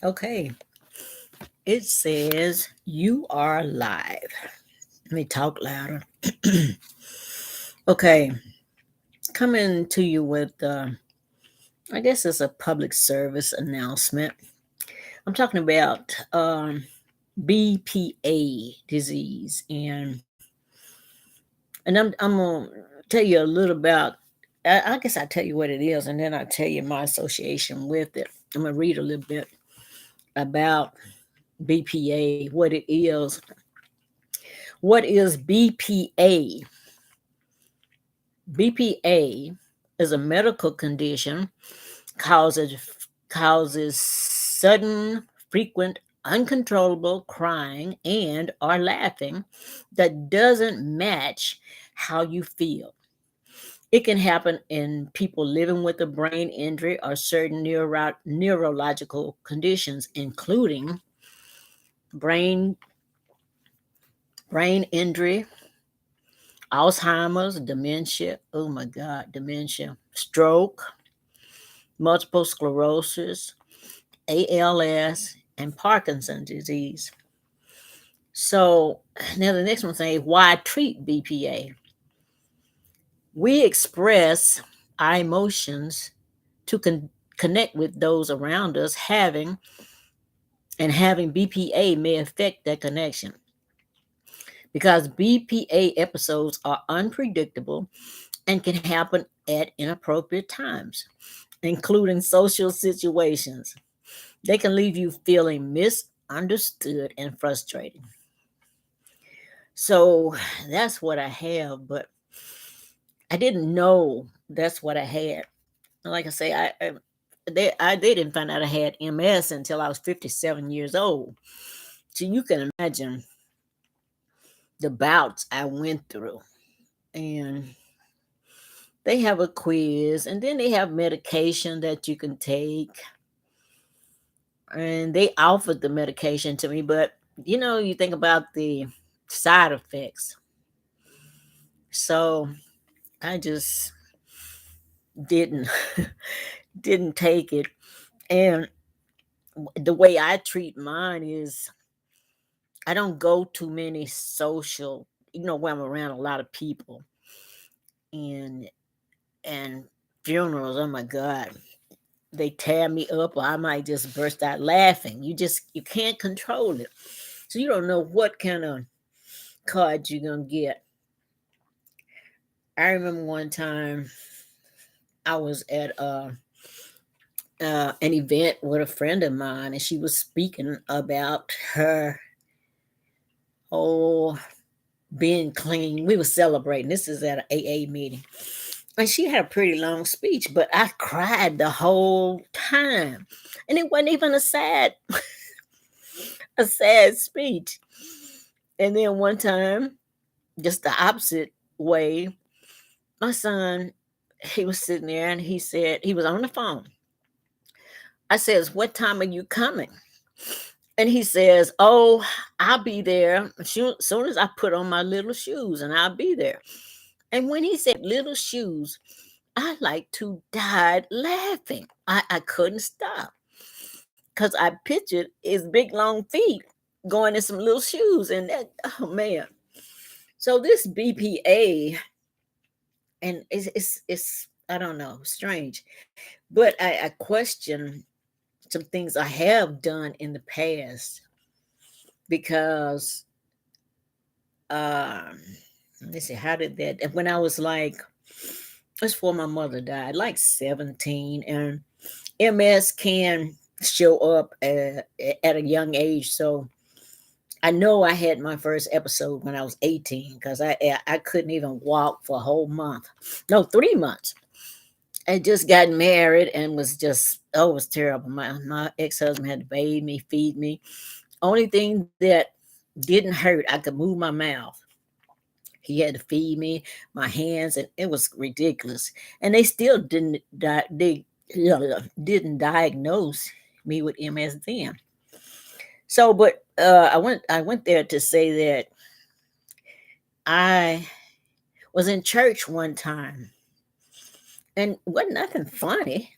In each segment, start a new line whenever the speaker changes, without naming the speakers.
Okay, it says you are live. Let me talk louder. Okay, coming to you with, I guess it's a public service announcement. I'm talking about BPA disease, and I'm gonna tell you a little about. I guess I tell you what it is, and then I tell you my association with it. I'm gonna read a little bit about BPA, what it is. What is BPA? BPA is a medical condition causes causes sudden, frequent, uncontrollable crying and or laughing that doesn't match how you feel. It can happen in people living with a brain injury or certain neurological conditions, including brain brain injury, Alzheimer's, dementia. Oh my God, dementia, stroke, multiple sclerosis, ALS, and Parkinson's disease. So now the next one saying, why treat BPA? We express our emotions to connect with those around us having BPA may affect that connection because BPA episodes are unpredictable and can happen at inappropriate times, including social situations. They can leave you feeling misunderstood and frustrated. So that's what I have, but I didn't know that's what I had. Like I say, I didn't find out I had MS until I was 57 years old. So you can imagine the bouts I went through. And they have a quiz, and then they have medication that you can take. And they offered the medication to me, but you think about the side effects. So I just didn't didn't take it. And the way I treat mine is I don't go to many social, where I'm around a lot of people and and funerals. Oh my God, they tear me up, or I might just burst out laughing. You can't control it, so you don't know what kind of cards you're gonna get. I remember one time I was at an event with a friend of mine, and she was speaking about her whole being clean. We were celebrating. This is at an AA meeting. And she had a pretty long speech, but I cried the whole time. And it wasn't even a sad speech. And then one time, just the opposite way, my son, he was sitting there and he said, he was on the phone. I says, what time are you coming? And he says, oh, I'll be there soon as I put on my little shoes, and I'll be there. And when he said little shoes, I like to died laughing. I couldn't stop because I pictured his big long feet going in some little shoes, and that, oh man. So this BPA, and it's I don't know, strange, but I question some things I have done in the past because um let's see, how did that, when I was like, it's before my mother died, like 17, and MS can show up at a young age. So I know I had my first episode when I was 18 because I couldn't even walk for a whole month. No, 3 months. I just got married and was just, oh, it was terrible. My ex-husband had to bathe me, feed me. Only thing that didn't hurt, I could move my mouth. He had to feed me, my hands, and it was ridiculous. And they still didn't diagnose me with MS then. So, but I went there to say that I was in church one time, and wasn't nothing funny,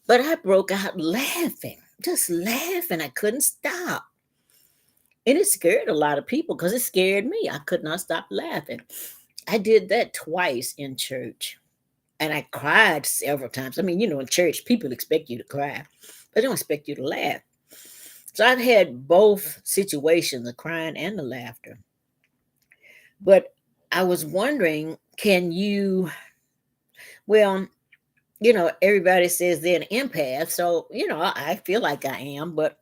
but I broke out laughing. just laughing. I couldn't stop. And it scared a lot of people because it scared me. I could not stop laughing. I did that twice in church. And I cried several times. I mean, in church, people expect you to cry, but they don't expect you to laugh. So I've had both situations, the crying and the laughter. But I was wondering, can you, well, everybody says they're an empath. So, I feel like I am, but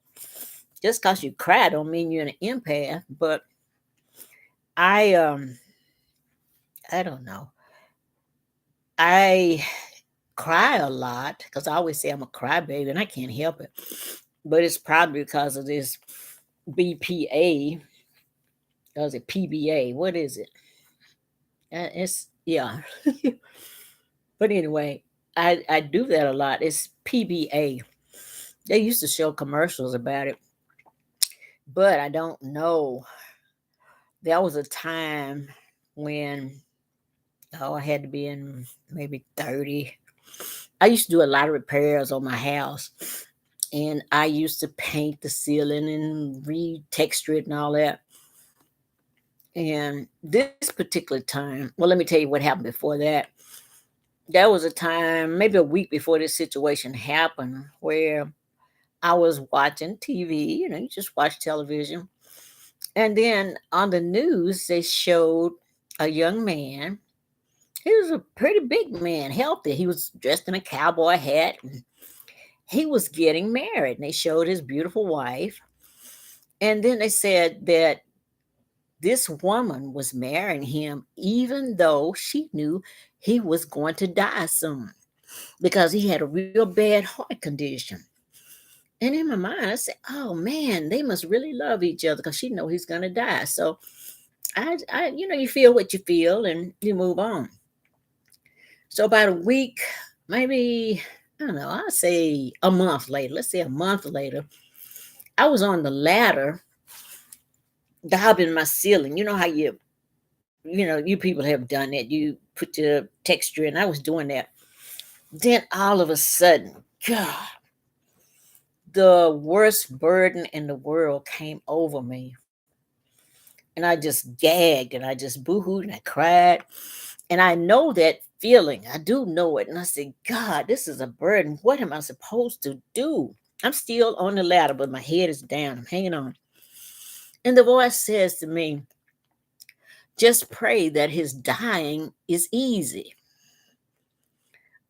just because you cry don't mean you're an empath. But I, I don't know. I cry a lot because I always say I'm a crybaby and I can't help it. But it's probably because of this BPA. Or is it PBA? What is it? It's yeah. But anyway, I do that a lot. It's PBA. They used to show commercials about it, but I don't know. There was a time when I had to be in maybe 30. I used to do a lot of repairs on my house, and I used to paint the ceiling and retexture it and all that. And this particular time, well, let me tell you what happened before that. There was a time, maybe a week before this situation happened, where I was watching TV, you just watch television. And then on the news, they showed a young man. He was a pretty big man, healthy. He was dressed in a cowboy hat. And he was getting married. And they showed his beautiful wife. And then they said that this woman was marrying him even though she knew he was going to die soon because he had a real bad heart condition. And in my mind, I said, "Oh man, they must really love each other because she know he's gonna die." So you feel what you feel and you move on. So about a week, maybe I don't know, I'll say a month later. Let's say a month later, I was on the ladder, daubing my ceiling. You know how you people have done that. You put your texture in. I was doing that. Then all of a sudden, God, the worst burden in the world came over me. And I just gagged and I just boohooed and I cried. And I know that feeling. I do know it. And I said, God, this is a burden. What am I supposed to do? I'm still on the ladder, but my head is down. I'm hanging on. And the voice says to me, just pray that his dying is easy.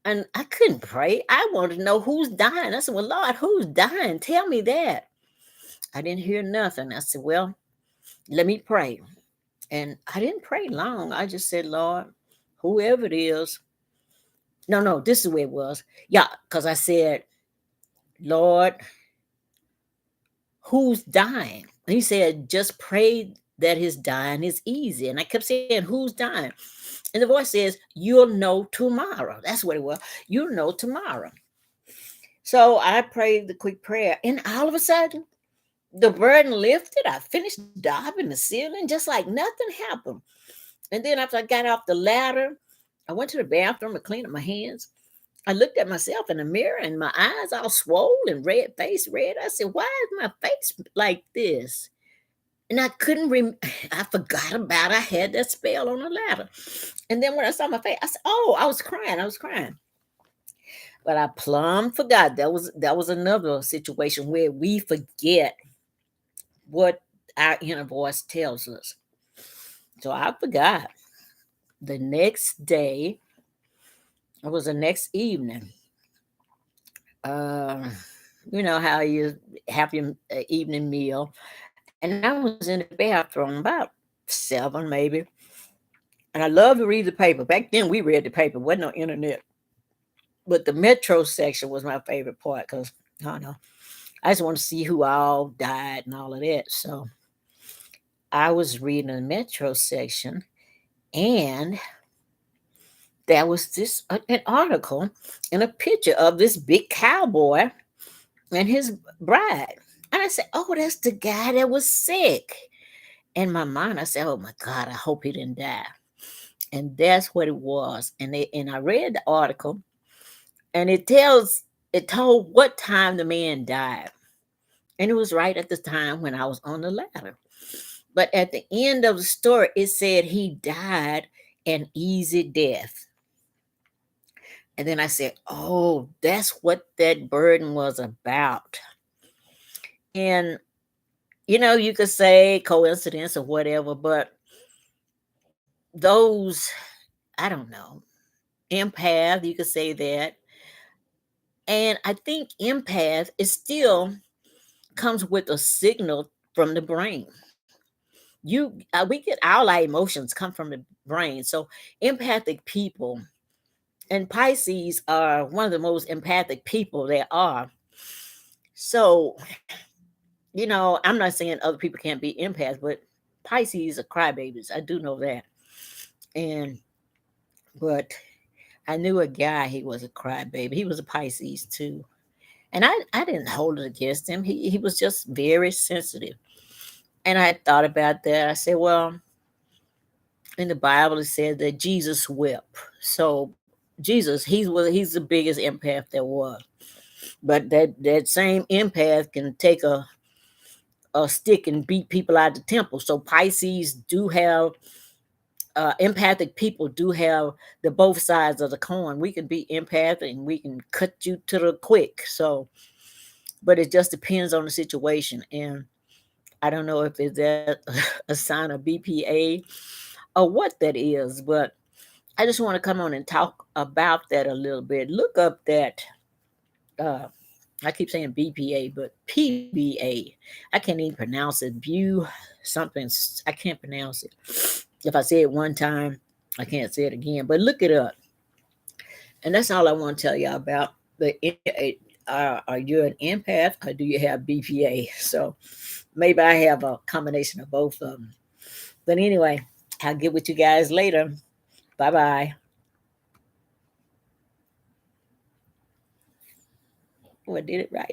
And I couldn't pray. I wanted to know who's dying. I said, well, Lord, who's dying? Tell me that. I didn't hear nothing. I said, well, let me pray. And I didn't pray long. I just said, Lord, whoever it is. No, no, this is where it was. Yeah, because I said, Lord, who's dying? He said, just pray that his dying is easy. And I kept saying, who's dying? And the voice says, you'll know tomorrow. That's what it was. You'll know tomorrow. So I prayed the quick prayer. And all of a sudden, the burden lifted. I finished daubing the ceiling just like nothing happened. And then after I got off the ladder, I went to the bathroom and cleaned up my hands. I looked at myself in the mirror and my eyes all swollen, red face, red. I said, why is my face like this? And I couldn't I forgot about I had that spell on the ladder. And then when I saw my face, I said, oh, I was crying. I was crying. But I plumb forgot. That was another situation where we forget what our inner voice tells us. So I forgot. The next day, it was the next evening. Uh, you know how you have your evening meal, and I was in the bathroom about 7 maybe, and I love to read the paper. Back then, we read the paper. Wasn't no internet, but the metro section was my favorite part because I don't know. I just want to see who all died and all of that. So I was reading the metro section, and there was this an article and a picture of this big cowboy and his bride. And I said, oh, that's the guy that was sick. In my mind, I said, oh my God, I hope he didn't die. And that's what it was. And I read the article, and it told what time the man died. And it was right at the time when I was on the ladder. But at the end of the story, it said he died an easy death. And then I said, oh, that's what that burden was about. And, you could say coincidence or whatever, but those, I don't know, empath, you could say that. And I think empath is still comes with a signal from the brain. We get all our emotions come from the brain. So empathic people, and Pisces are one of the most empathic people there are. So, I'm not saying other people can't be empaths, but Pisces are crybabies. I do know that. And but I knew a guy, he was a crybaby. He was a Pisces too. And I didn't hold it against him. He was just very sensitive. And I thought about that. I said, well, in the Bible it said that Jesus wept. So Jesus, he's the biggest empath there was. But that same empath can take a stick and beat people out of the temple. So Pisces do have empathic people do have the both sides of the coin. We can be empathic and we can cut you to the quick. So, but it just depends on the situation. And I don't know if it's that a sign of BPA or what that is, but I just want to come on and talk about that a little bit. Look up that uh, I keep saying BPA, but PBA. I can't even pronounce it. View something. I can't pronounce it. If I say it one time, I can't say it again. But look it up. And that's all I want to tell y'all about are you an empath or do you have BPA? So maybe I have a combination of both of them. But anyway, I'll get with you guys later. Bye bye. Oh, I did it right.